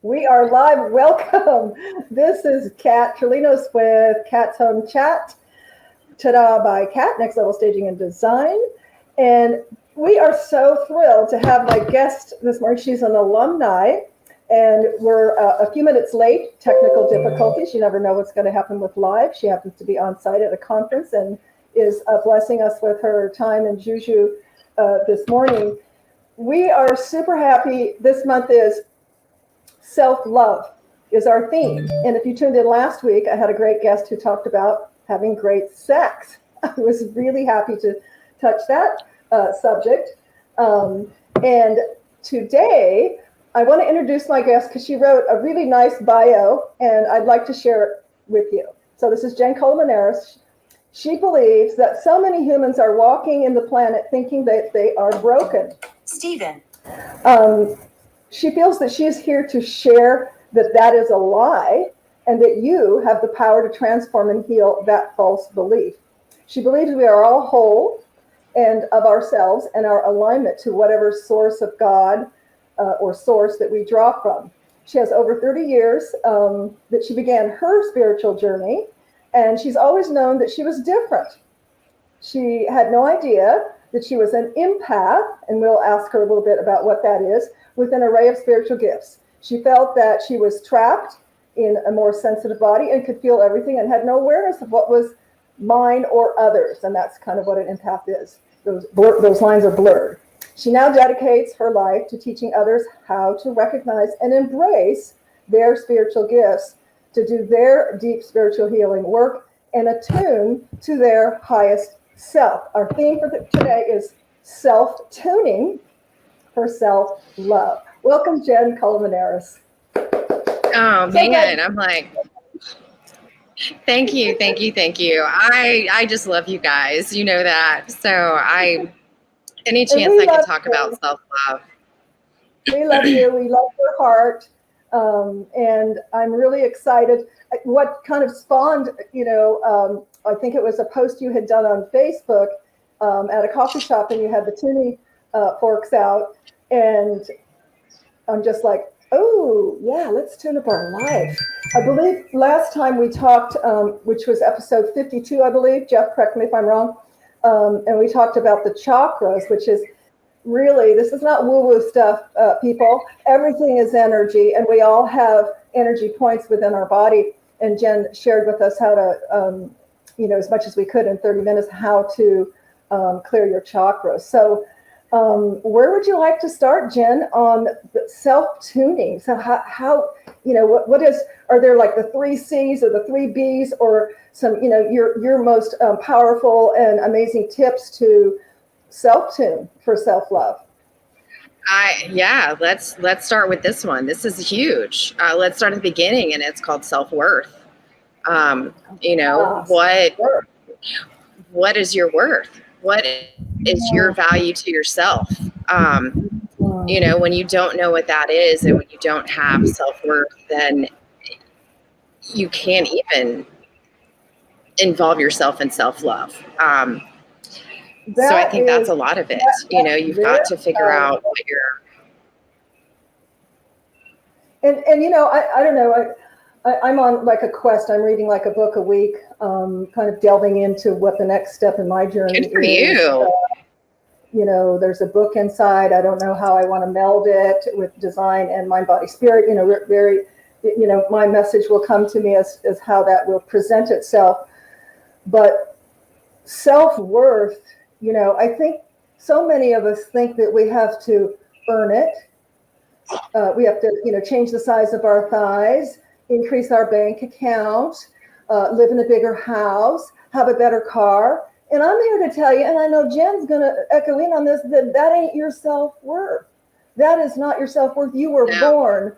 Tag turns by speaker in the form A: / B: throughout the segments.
A: We are live. Welcome. This is Kat Trelinos with Kat's Home Chat. Ta-da by Kat, Next Level Staging and Design. And we are so thrilled to have my guest this morning. She's an alumni, and we're a few minutes late. Technical difficulties. You never know what's going to happen with live. She happens to be on site at a conference and is blessing us with her time and juju this morning. We are super happy. This month is self-love is our theme. And if you tuned in last week, I had a great guest who talked about having great sex. I was really happy to touch that subject. And today, I want to introduce my guest because she wrote a really nice bio, and I'd like to share it with you. So this is Jenn Colmenares. She believes that so many humans are walking in the planet thinking that they are broken.
B: Stephen.
A: She feels that she is here to share that that is a lie and that you have the power to transform and heal that false belief. She believes we are all whole and of ourselves and our alignment to whatever source of God or source that we draw from. She has over 30 years that she began her spiritual journey, and she's always known that she was different. She had no idea that she was an empath, and we'll ask her a little bit about what that is, with an array of spiritual gifts. She felt that she was trapped in a more sensitive body and could feel everything and had no awareness of what was mine or others. And that's kind of what an empath is. Those lines are blurred. She now dedicates her life to teaching others how to recognize and embrace their spiritual gifts, to do their deep spiritual healing work and attune to their highest self. Our theme for today is self-tuning for self-love. Welcome, Jenn Colmenares.
C: Oh, man, I'm like, thank you. I just love you guys. You know that. So any chance I can talk about self-love.
A: We love you. We love your heart. And I'm really excited. What kind of spawned, I think it was a post you had done on Facebook at a coffee shop, and you had the tuning forks out, and I'm just like, oh yeah, let's tune up our life. I believe last time we talked, which was episode 52, I believe, Jeff, correct me if I'm wrong, and we talked about the chakras, which is really, this is not woo-woo stuff, people. Everything is energy, and we all have energy points within our body, and Jenn shared with us how to, as much as we could in 30 minutes, how to clear your chakras. So where would you like to start, Jenn, on the self-tuning? So how what is, are there like the 3 C's or the 3 B's or some, your most powerful and amazing tips to self-tune for self-love?
C: Let's start with this one. This is huge. Let's start at the beginning, and it's called self-worth. What is your worth? What is your value to yourself? When you don't know what that is, and when you don't have self-worth, then you can't even involve yourself in self-love. So I think that's a lot of it. You've got to figure out what you're.
A: And I don't know. I'm on like a quest. I'm reading like a book a week, kind of delving into what the next step in my journey is.
C: Good for you.
A: There's a book inside. I don't know how I want to meld it with design and mind, body, spirit. Very, my message will come to me as how that will present itself. But self-worth, I think so many of us think that we have to earn it. We have to, change the size of our thighs, increase our bank account, live in a bigger house, have a better car. And I'm here to tell you, and I know Jenn's going to echo in on this, that ain't your self-worth. That is not your self-worth. You were born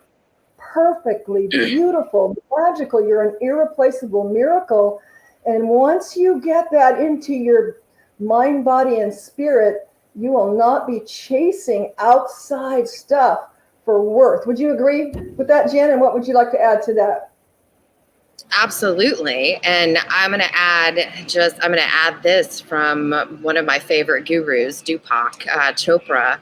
A: perfectly beautiful, magical. You're an irreplaceable miracle. And once you get that into your mind, body, and spirit, you will not be chasing outside stuff for worth. Would you agree with that, Jenn? And what would you like to add to that?
C: Absolutely. And I'm going to add this from one of my favorite gurus, Deepak Chopra.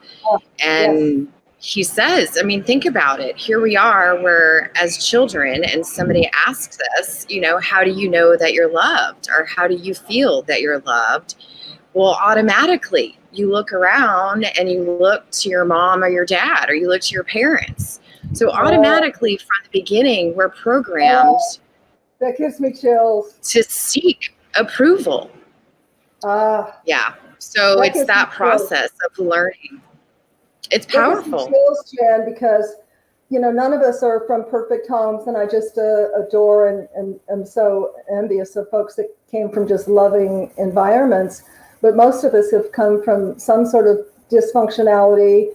C: And he says, I mean, think about it. Here we are, we're as children, and somebody asks us, how do you know that you're loved? Or how do you feel that you're loved? Well, automatically you look around and you look to your mom or your dad, or you look to your parents. So automatically from the beginning, we're programmed
A: that gives me chills
C: to seek approval. Yeah. So it's that process of learning. It's powerful.
A: That gives me chills, Jen, because none of us are from perfect homes, and I just adore and am so envious of folks that came from just loving environments. But most of us have come from some sort of dysfunctionality,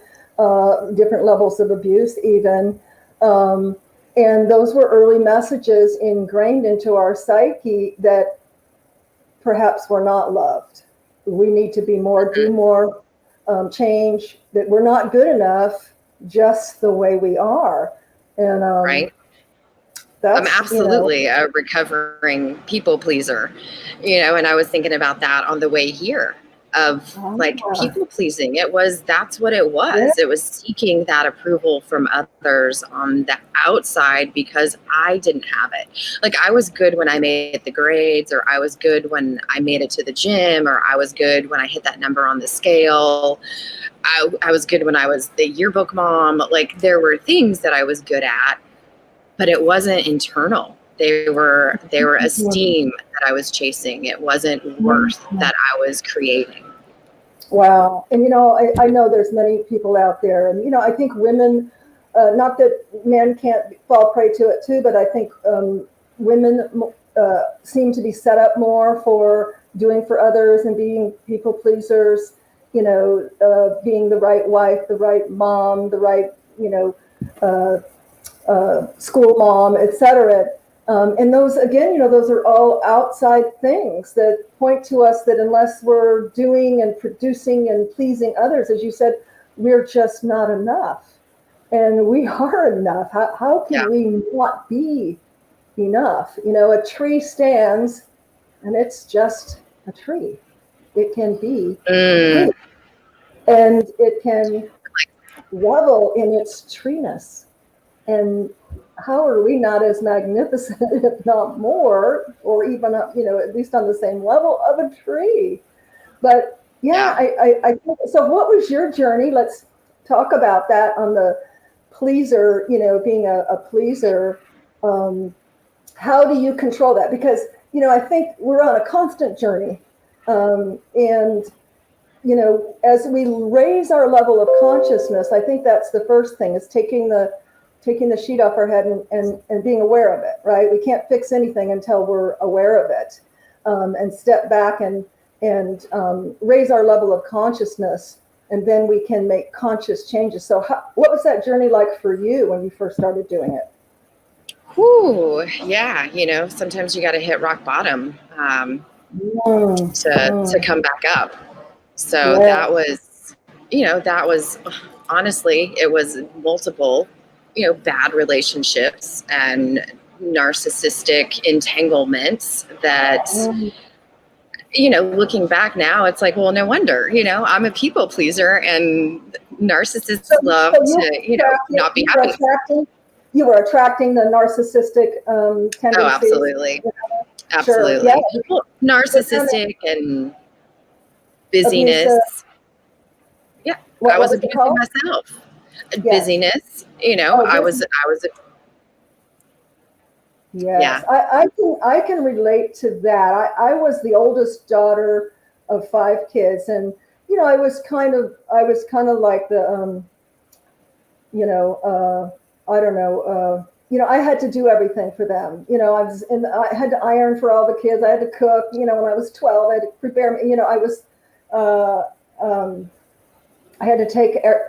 A: different levels of abuse even. And those were early messages ingrained into our psyche that perhaps we're not loved. We need to be more, do more, change, that we're not good enough just the way we are. And
C: right. I'm absolutely a recovering people pleaser, and I was thinking about that on the way here of people pleasing. That's what it was. Yeah. It was seeking that approval from others on the outside because I didn't have it. Like, I was good when I made the grades, or I was good when I made it to the gym, or I was good when I hit that number on the scale. I was good when I was the yearbook mom. Like, there were things that I was good at, but it wasn't internal. They were esteem that I was chasing. It wasn't worth that I was creating.
A: Wow. And, I know there's many people out there, and, I think women, not that men can't fall prey to it too, but I think women seem to be set up more for doing for others and being people pleasers, being the right wife, the right mom, the right, school mom, etc. And those, again, those are all outside things that point to us that unless we're doing and producing and pleasing others, as you said, we're just not enough. And we are enough. How can we not be enough? A tree stands and it's just a tree. It can be a tree. And it can revel in its treeness. And how are we not as magnificent, if not more, or even, at least on the same level of a tree? But I think, so what was your journey? Let's talk about that on the pleaser, being a pleaser. How do you control that? Because, I think we're on a constant journey. And as we raise our level of consciousness, I think that's the first thing, is taking the sheet off our head and being aware of it, right? We can't fix anything until we're aware of it, and step back and raise our level of consciousness, and then we can make conscious changes. So what was that journey like for you when you first started doing it?
C: Ooh, yeah. Sometimes you got to hit rock bottom to come back up. So that was honestly, it was multiple bad relationships and narcissistic entanglements that, looking back now, it's like, well, no wonder, I'm a people pleaser, and narcissists love to, not be happy.
A: You were attracting the narcissistic tendencies.
C: Oh, absolutely. Absolutely. Sure. Yeah. Well, narcissistic and busyness. Yeah. I was abusing myself. Yes. Busyness, I was
A: yes. I can relate to that. I was the oldest daughter of 5 kids, and I was kind of like the I don't know, I had to do everything for them. I had to iron for all the kids. I had to cook. When I was 12, I had to prepare. I had to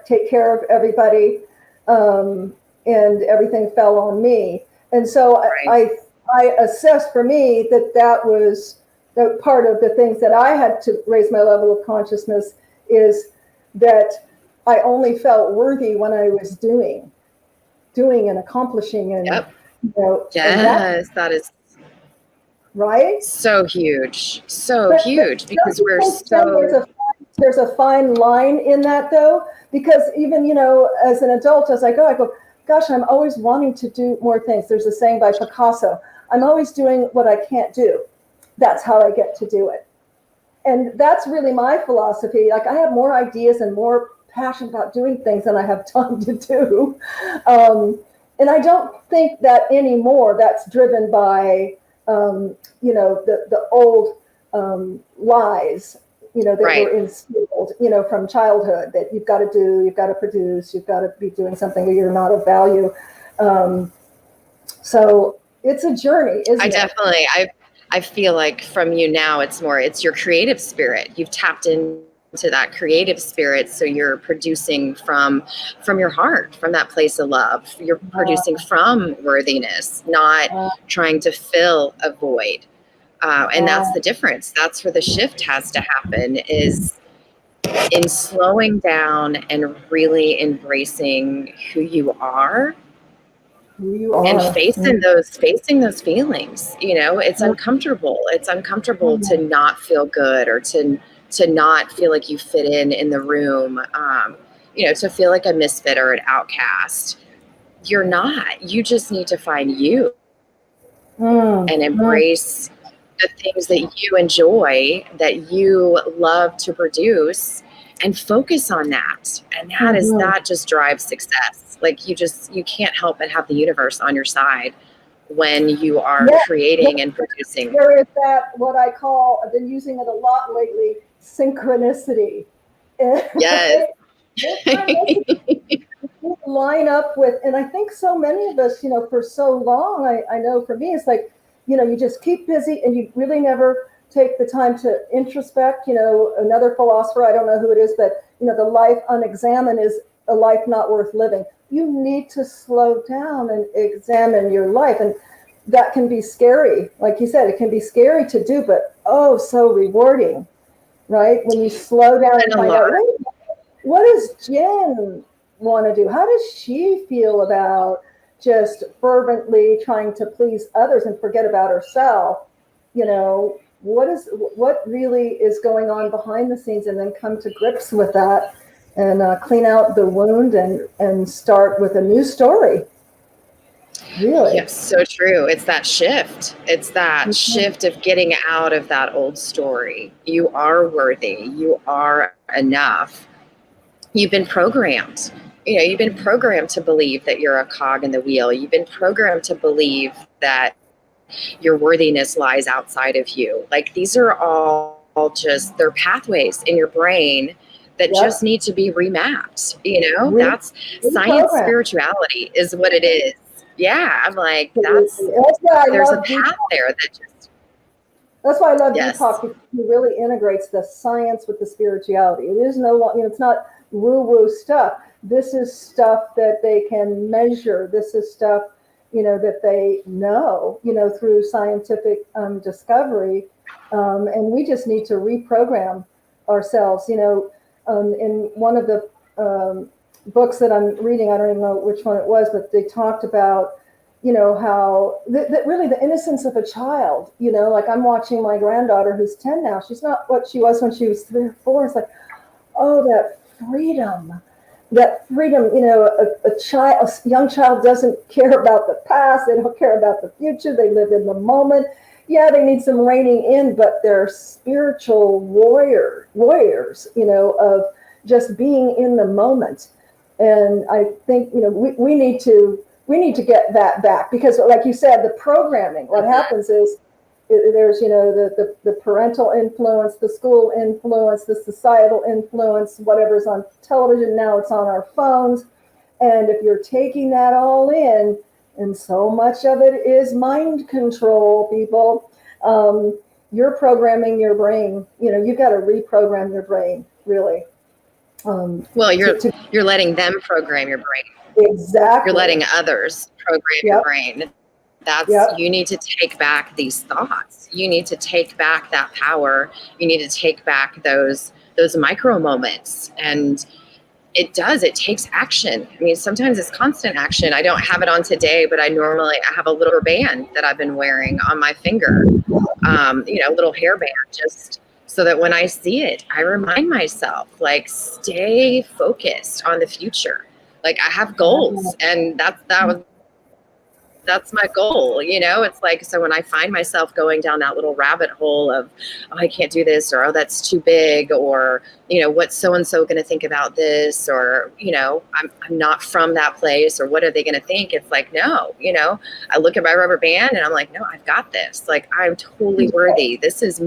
A: take care of everybody, and everything fell on me. And so I assessed for me that was that part of the things that I had to raise my level of consciousness, is that I only felt worthy when I was doing and accomplishing, and
C: yes, that is
A: right.
C: So huge, because we're so.
A: there's a fine line in that though, because even, as an adult, as I go, gosh, I'm always wanting to do more things. There's a saying by Picasso, I'm always doing what I can't do. That's how I get to do it. And that's really my philosophy. Like, I have more ideas and more passion about doing things than I have time to do. And I don't think that anymore that's driven by, the old lies, that were instilled, from childhood, that you've got to do, you've got to produce, you've got to be doing something, or you're not of value. So it's a journey, isn't it?
C: I feel like from you now, it's your creative spirit. You've tapped into that creative spirit. So you're producing from your heart, from that place of love. You're producing from worthiness, not trying to fill a void. And that's the difference. That's where the shift has to happen, is in slowing down and really embracing who you are. And facing those feelings. It's uncomfortable. It's uncomfortable to not feel good, or to not feel like you fit in the room, to feel like a misfit or an outcast. You're not. You just need to find you and embrace the things that you enjoy, that you love to produce, and focus on that. And that just drives success. Like, you can't help but have the universe on your side when you are creating and producing.
A: There is that, what I call, I've been using it a lot lately, synchronicity.
C: Yes.
A: Line up with, and I think so many of us, for so long, I know for me, it's like, you just keep busy and you really never take the time to introspect. Another philosopher, I don't know who it is, but, the life unexamined is a life not worth living. You need to slow down and examine your life. And that can be scary. Like you said, it can be scary to do, but so rewarding, right? When you slow down and find out, what does Jen want to do? How does she feel about just fervently trying to please others and forget about herself? What really is going on behind the scenes, and then come to grips with that, and clean out the wound and start with a new story. Really?
C: Yes, so true. It's that shift. It's that shift of getting out of that old story. You are worthy. You are enough. You've been programmed. You've been programmed to believe that you're a cog in the wheel. You've been programmed to believe that your worthiness lies outside of you. Like, these are all just, they're pathways in your brain that just need to be remapped. That's science spirituality is what it is. Yeah, I'm like, there's a path there that just.
A: That's why I love Deepak, because he really integrates the science with the spirituality. It is it's not woo-woo stuff. This is stuff that they can measure. This is stuff, that they know, through scientific discovery. And we just need to reprogram ourselves, in one of the books that I'm reading, I don't even know which one it was, but they talked about, how really the innocence of a child, like I'm watching my granddaughter who's 10 now. She's not what she was when she was 3 or 4. It's like, that freedom, a young child doesn't care about the past. They don't care about the future. They live in the moment. Yeah, they need some reining in, but they're spiritual warriors, of just being in the moment. And I think, we need to get that back, because like you said, the programming, what happens is there's, the parental influence, the school influence, the societal influence, whatever's on television. Now it's on our phones. And if you're taking that all in, and so much of it is mind control, people, you're programming your brain. You've got to reprogram your brain, really.
C: Well, you're letting them program your brain.
A: Exactly.
C: You're letting others program your brain. You need to take back these thoughts. You need to take back that power. You need to take back those micro moments. And it takes action. I mean, sometimes it's constant action. I don't have it on today, but I have a little band that I've been wearing on my finger, little hairband, just so that when I see it, I remind myself, like, stay focused on the future. Like, I have goals, and that's my goal. It's like, so when I find myself going down that little rabbit hole of, oh, I can't do this, or, oh, that's too big, or, what's so-and-so going to think about this, or, I'm not from that place, or what are they going to think? It's like, no, I look at my rubber band and I'm like, no, I've got this. Like, I'm totally worthy. This is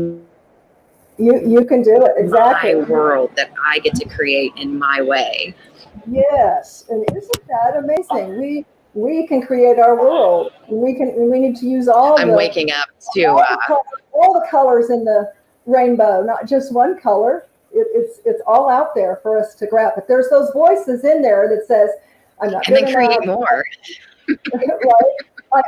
A: you can do it. Exactly.
C: my world that I get to create in my way.
A: Yes. And isn't that amazing? We can create our world. We need to use
C: I'm waking up to
A: all the colors in the rainbow, not just one color. It's all out there for us to grab. But there's those voices in there that says, I'm not
C: and
A: good
C: then create
A: enough.
C: more.
A: Right?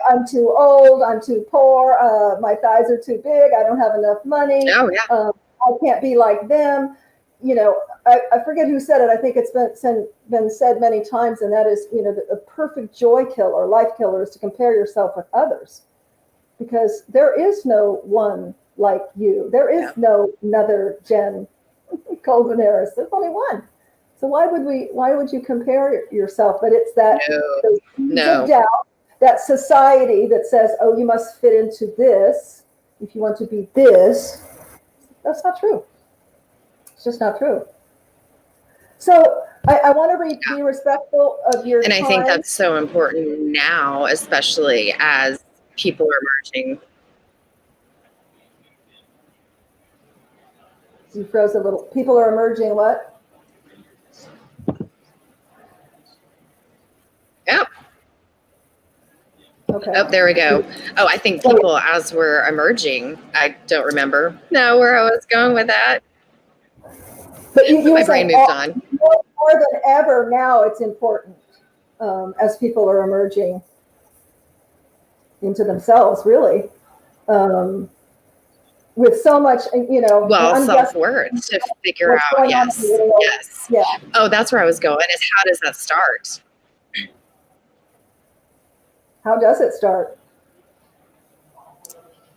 A: I'm too old. I'm too poor. My thighs are too big. I don't have enough money.
C: Oh, yeah.
A: I can't be like them. I forget who said it. I think it's been said many times, and that is, the perfect joy killer, life killer, is to compare yourself with others, because there is no one like you. There is no another Jenn Colmenares. There's only one. So why would you compare yourself? But it's that
C: no.
A: doubt, that society that says, oh, you must fit into this if you want to be this. That's not true. It's just not true. So I want to be respectful of your
C: time.
A: And
C: I think that's so important now, especially as people are emerging.
A: You froze a little. People are emerging what?
C: Yep.
A: Okay.
C: Oh, there we go. Oh, I think people, as we're emerging, I don't remember where I was going with that.
A: But
C: my brain moved on.
A: More than ever now, it's important as people are emerging into themselves, really. With so much,
C: well, self-worth to figure out. Yes. Yes.
A: Yeah.
C: Oh, that's where I was going, is how does that start?
A: How does it start?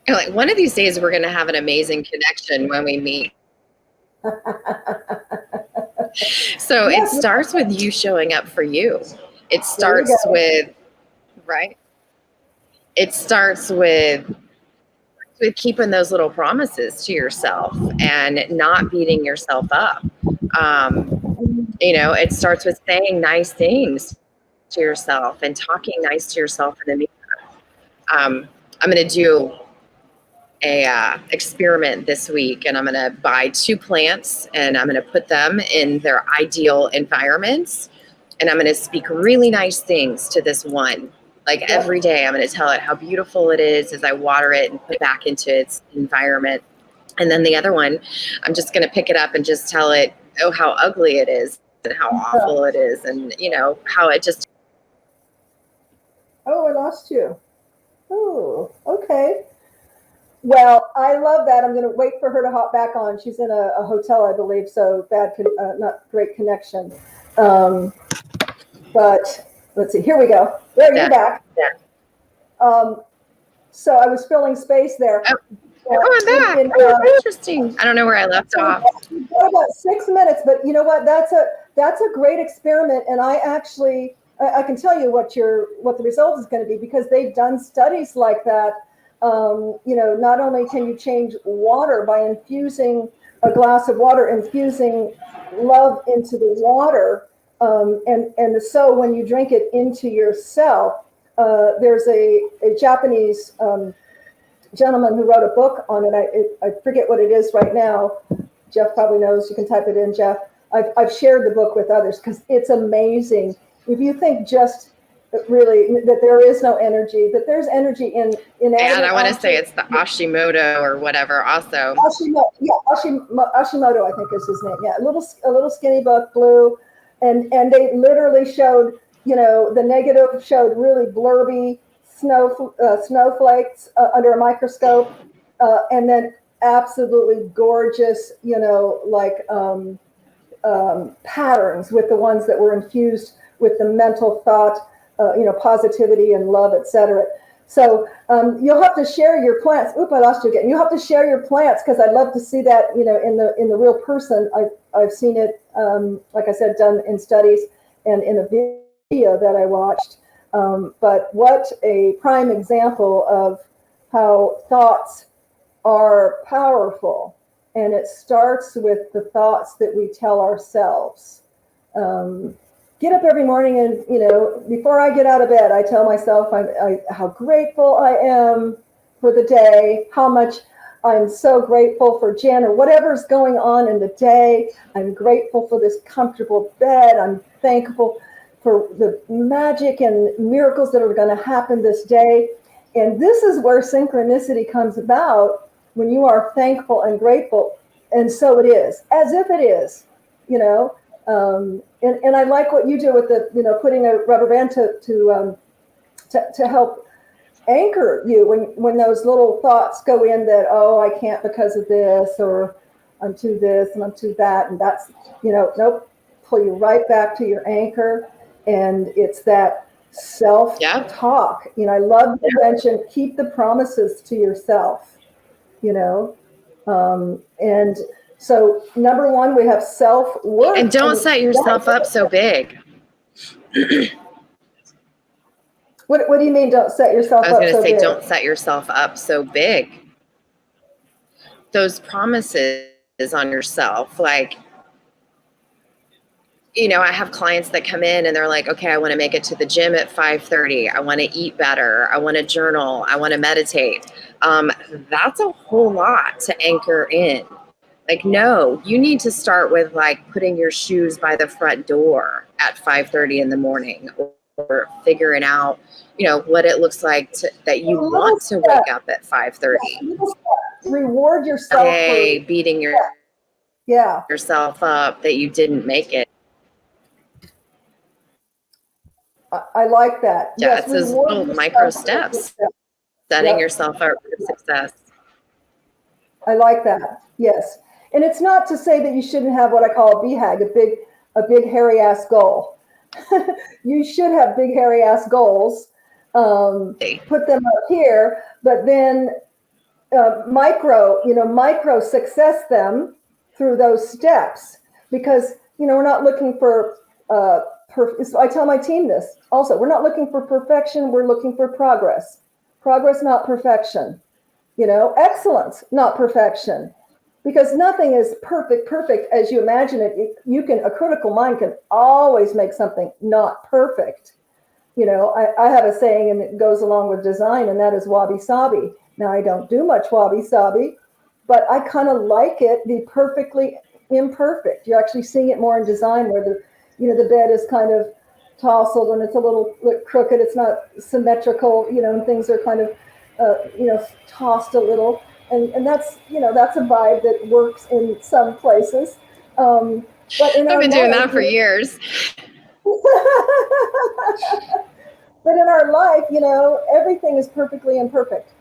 C: Like, one of these days we're going to have an amazing connection when we meet. So it starts with you showing up for you. It starts with, right? It starts with keeping those little promises to yourself and not beating yourself up. It starts with saying nice things to yourself and talking nice to yourself in the mirror. I'm going to do a experiment this week, and I'm going to buy 2 plants and I'm going to put them in their ideal environments, and I'm going to speak really nice things to this one. Like, every day I'm going to tell it how beautiful it is as I water it and put it back into its environment. And then the other one, I'm just going to pick it up and just tell it, oh, how ugly it is and how awful it is, and how it just.
A: Oh, I lost you. Oh, okay. Well, I love that. I'm going to wait for her to hop back on. She's in a hotel, I believe, so not great connection. But let's see. Here we go. There, you're back.
C: Yeah.
A: So I was filling space there.
C: Oh, I'm back. Interesting. I don't know where I left off.
A: About 6 minutes, but you know what? That's a great experiment, and I can tell you what the result is going to be, because they've done studies like that. Not only can you change water by infusing a glass of water, infusing love into the water, and so when you drink it into yourself, there's a Japanese gentleman who wrote a book on it. I forget what it is right now. Jeff probably knows. You can type it in, Jeff. I've shared the book with others because it's amazing. If you think just really that there is no energy, that there's energy in
C: and I want to say it's the Hashimoto or whatever also.
A: Hashimoto, I think is his name. Yeah, a little skinny book, blue, and they literally showed, the negative showed really blurby snowflakes under a microscope, and then absolutely gorgeous, patterns with the ones that were infused with the mental thought, positivity and love, etc. So you'll have to share your plants. Oop, I lost you again. You'll have to share your plants because I'd love to see that, you know, in the real person. I've seen it, like I said, done in studies and in a video that I watched. But what a prime example of how thoughts are powerful. And it starts with the thoughts that we tell ourselves. Get up every morning and, you know, before I get out of bed, I tell myself how grateful I am for the day, how much I'm so grateful for Jen or whatever's going on in the day. I'm grateful for this comfortable bed. I'm thankful for the magic and miracles that are going to happen this day. And this is where synchronicity comes about, when you are thankful and grateful. And so it is, as if it is, you know. And I like what you do with the, you know, putting a rubber band to help anchor you when those little thoughts go in that, oh, I can't because of this, or I'm too this and I'm too that, and that's, you know, nope, pull you right back to your anchor. And it's that self-talk. You know, I love to mention, keep the promises to yourself, you know, and so number one, we have self-worth.
C: And don't set yourself up so big.
A: What do you mean don't set yourself up so big?
C: I was going to say, don't set yourself up so big. Those promises on yourself, like, you know, I have clients that come in and they're like, okay, I want to make it to the gym at 5:30. I want to eat better. I want to journal. I want to meditate. That's a whole lot to anchor in. Like, no, you need to start with like putting your shoes by the front door at 5:30 in the morning, or figuring out, you know, what it looks like that you want to wake up at 5:30.
A: Reward yourself.
C: Okay, beating yourself up that you didn't make it.
A: I like that.
C: Yeah,
A: yes,
C: it's those little micro steps, setting yourself up for success.
A: I like that. Yes. And it's not to say that you shouldn't have what I call a BHAG, a big hairy ass goal. You should have big hairy ass goals. Put them up here, but then micro success them through those steps, because, you know, we're not looking for I tell my team this also. We're not looking for perfection. We're looking for progress. Progress, not perfection. You know, excellence, not perfection. Because nothing is perfect as you imagine it. A critical mind can always make something not perfect. You know, I have a saying, and it goes along with design, and that is wabi-sabi. Now, I don't do much wabi-sabi, but I kind of like it, the perfectly imperfect. You're actually seeing it more in design, where the bed is kind of tousled and it's a little crooked. It's not symmetrical, you know, and things are kind of, tossed a little. And that's, you know, that's a vibe that works in some places. But I've
C: been doing that for years.
A: But in our life, you know, everything is perfectly imperfect.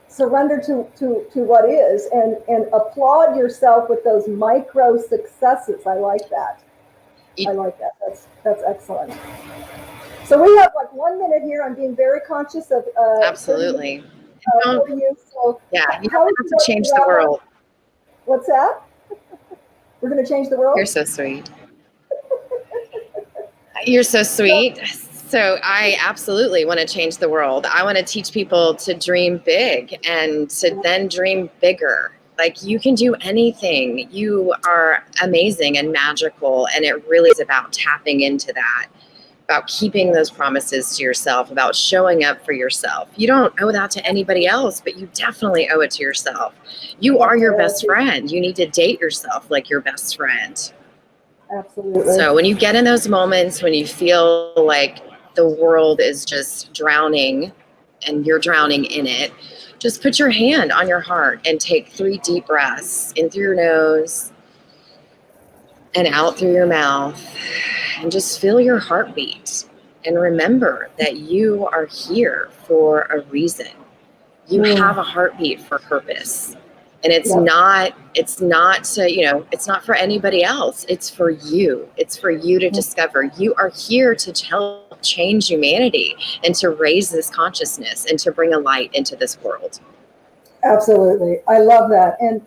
A: Surrender to what is, and applaud yourself with those micro successes. I like that. That's excellent. So we have like 1 minute here. I'm being very conscious of
C: absolutely.
A: For you. So
C: yeah, you don't have to change the world.
A: What's that? We're going to change the world?
C: You're so sweet. You're so sweet. So I absolutely want to change the world. I want to teach people to dream big and to then dream bigger. Like, you can do anything. You are amazing and magical. And it really is about tapping into that, about keeping those promises to yourself, about showing up for yourself. You don't owe that to anybody else, but you definitely owe it to yourself. You are your best friend. You need to date yourself like your best friend.
A: Absolutely.
C: So when you get in those moments, when you feel like the world is just drowning and you're drowning in it, just put your hand on your heart and take 3 deep breaths in through your nose and out through your mouth, and just feel your heartbeat. And remember that you are here for a reason. You have a heartbeat for purpose. And it's not to, you know, it's not for anybody else. It's for you. It's for you to discover. You are here to help help change humanity and to raise this consciousness and to bring a light into this world.
A: Absolutely. I love that. And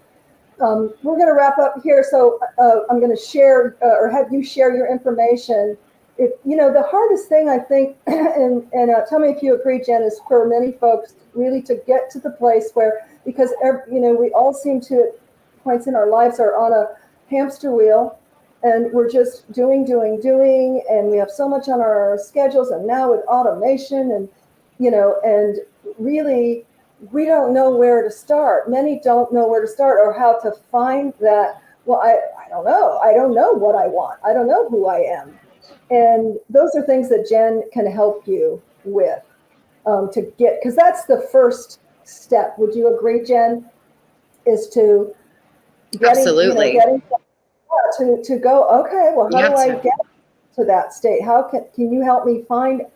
A: we're going to wrap up here. So I'm going to share or have you share your information. If the hardest thing, I think, and tell me if you agree, Jen, is for many folks really to get to the place where, because we all seem to, at points in our lives, are on a hamster wheel, and we're just doing, and we have so much on our schedules, and now with automation, and and really we don't know where to start. Many don't know where to start or how to find that. Well, I don't know. I don't know what I want. I don't know who I am. And those are things that Jen can help you with to get, because that's the first step. Would you agree, Jen? Is to
C: Absolutely.
A: To go, okay, well, how do I get to that state? How can you help me find,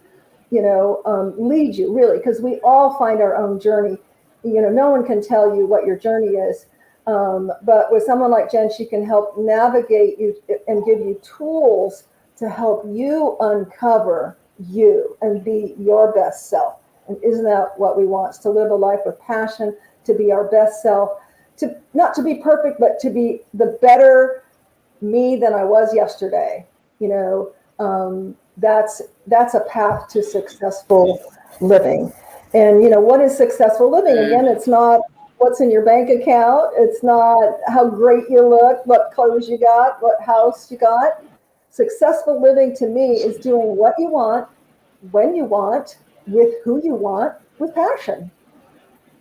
A: lead you, really? Because we all find our own journey. No one can tell you what your journey is. But with someone like Jen, she can help navigate you and give you tools to help you uncover you and be your best self. And isn't that what we want? To live a life with passion, to be our best self, to not to be perfect, but to be the better me than I was yesterday. That's a path to successful living. And what is successful living? Again, it's not what's in your bank account. It's not how great you look, what clothes you got, what house you got. Successful living to me is doing what you want, when you want, with who you want, with passion.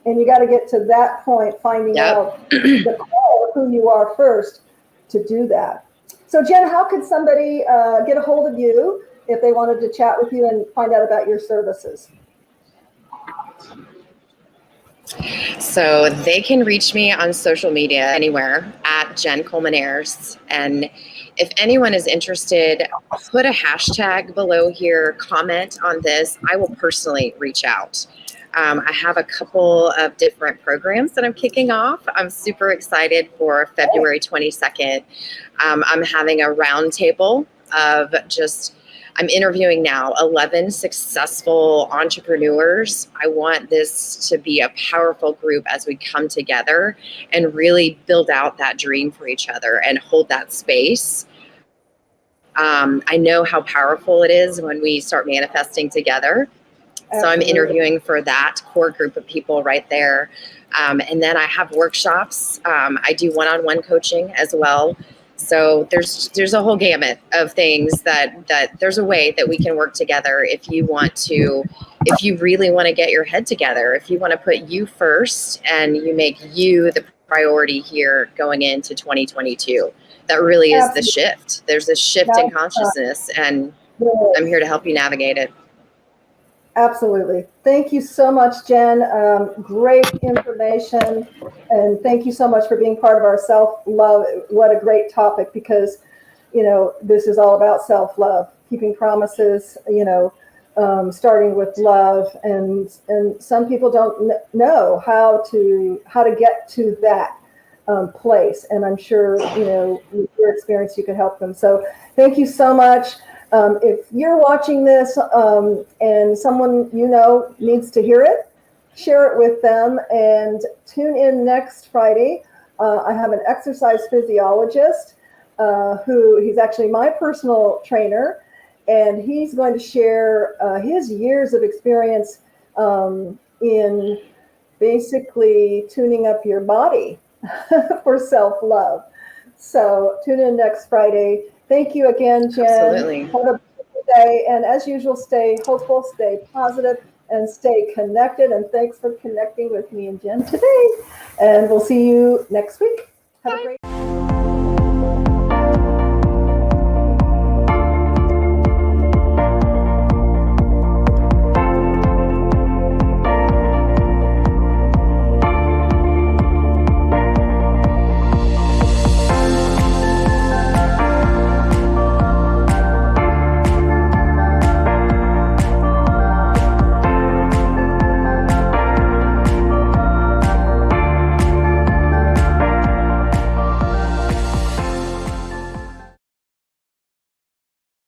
A: And you got to get to that point, finding out the core of who you are first to do that. So Jen, how could somebody get a hold of you if they wanted to chat with you and find out about your services?
C: So they can reach me on social media anywhere at Jenn Colmenares. And if anyone is interested, put a hashtag below here, comment on this. I will personally reach out. I have a couple of different programs that I'm kicking off. I'm super excited for February 22nd. I'm having a roundtable of I'm interviewing now 11 successful entrepreneurs. I want this to be a powerful group as we come together and really build out that dream for each other and hold that space. I know how powerful it is when we start manifesting together. So I'm interviewing for that core group of people right there. And then I have workshops. I do one-on-one coaching as well. So there's a whole gamut of things that there's a way that we can work together if you really want to get your head together, if you want to put you first and you make you the priority here going into 2022. That really is the shift. There's a shift in consciousness, and I'm here to help you navigate it.
A: Absolutely. Thank you so much, Jen. Great information. And thank you so much for being part of our self-love. What a great topic, because, this is all about self-love, keeping promises, starting with love. And some people don't know how to get to that place. And I'm sure, with your experience, you could help them. So thank you so much. If you're watching this and someone needs to hear it, share it with them and tune in next Friday. I have an exercise physiologist he's actually my personal trainer, and he's going to share his years of experience in basically tuning up your body for self-love. So tune in next Friday. Thank you again, Jen.
C: Absolutely.
A: Have a beautiful day. And as usual, stay hopeful, stay positive, and stay connected. And thanks for connecting with me and Jen today. And we'll see you next week. Have a great